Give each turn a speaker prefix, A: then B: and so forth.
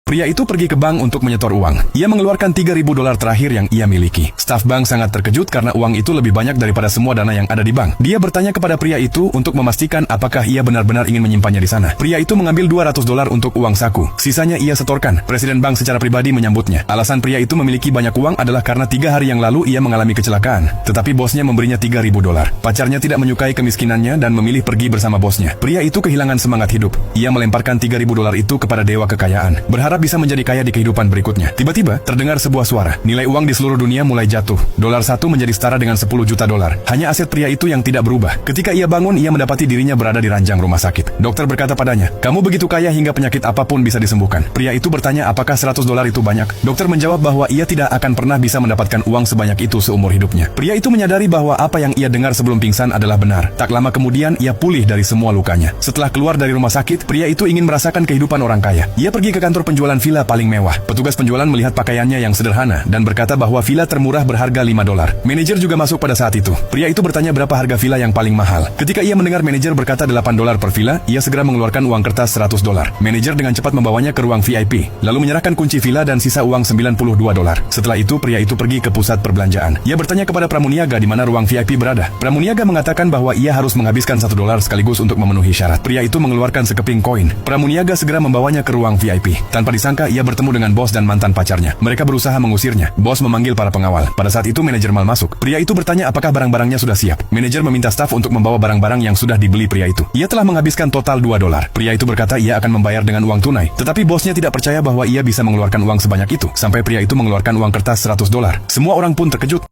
A: Pria itu pergi ke bank untuk menyetor uang. Ia mengeluarkan $3.000 terakhir yang ia miliki. Staf bank sangat terkejut karena uang itu lebih banyak daripada semua dana yang ada di bank. Dia bertanya kepada pria itu untuk memastikan apakah ia benar-benar ingin menyimpannya di sana. Pria itu mengambil $200 untuk uang saku. Sisanya ia setorkan. Presiden bank secara pribadi menyambutnya. Alasan pria itu memiliki banyak uang adalah karena 3 hari yang lalu ia mengalami kecelakaan. Tetapi bosnya memberinya $3.000. Pacarnya tidak menyukai kemiskinannya dan memilih pergi bersama bosnya. Pria itu kehilangan semangat hidup. Ia melemparkan $3.000 itu kepada dewa kekayaan, berharap bisa menjadi kaya di kehidupan berikutnya. Tiba-tiba, terdengar sebuah suara. Nilai uang di seluruh dunia mulai jatuh. Dolar satu menjadi setara dengan $10 juta. Hanya aset pria itu yang tidak berubah. Ketika ia bangun, ia mendapati dirinya berada di ranjang rumah sakit. Dokter berkata padanya, "Kamu begitu kaya hingga penyakit apapun bisa disembuhkan." Pria itu bertanya apakah $100 itu banyak. Dokter menjawab bahwa ia tidak akan pernah bisa mendapatkan uang sebanyak itu seumur hidupnya. Pria itu menyadari bahwa apa yang ia dengar sebelum pingsan adalah benar. Tak lama kemudian, ia pulih dari semua lukanya. Setelah keluar dari rumah sakit, pria itu ingin merasakan kehidupan orang kaya. Ia pergi ke kantor penjualan villa paling mewah. Petugas penjualan melihat pakaiannya yang sederhana dan berkata bahwa villa termurah berharga $5. Manajer juga masuk pada saat itu. Pria itu bertanya berapa harga villa yang paling mahal. Ketika ia mendengar manajer berkata $8 per villa, ia segera mengeluarkan uang kertas $100. Manajer dengan cepat membawanya ke ruang VIP, lalu menyerahkan kunci villa dan sisa uang $92. Setelah itu, pria itu pergi ke pusat perbelanjaan. Ia bertanya kepada pramuniaga di mana ruang VIP berada. Pramuniaga mengatakan bahwa ia harus menghabiskan $1 sekaligus untuk memenuhi syarat. Pria itu mengeluarkan sekeping koin. Pramuniaga segera membawanya ke ruang VIP. Tanpa disangka, ia bertemu dengan bos dan mantan pacarnya. Mereka berusaha mengusirnya. Bos memanggil para pengawal. Pada saat itu manajer mal masuk. Pria itu bertanya apakah barang-barangnya sudah siap. Manajer meminta staf untuk membawa barang-barang yang sudah dibeli pria itu. Ia telah menghabiskan total $2. Pria itu berkata ia akan membayar dengan uang tunai. Tetapi bosnya tidak percaya bahwa ia bisa mengeluarkan uang sebanyak itu. Sampai pria itu mengeluarkan uang kertas $100. Semua orang pun terkejut.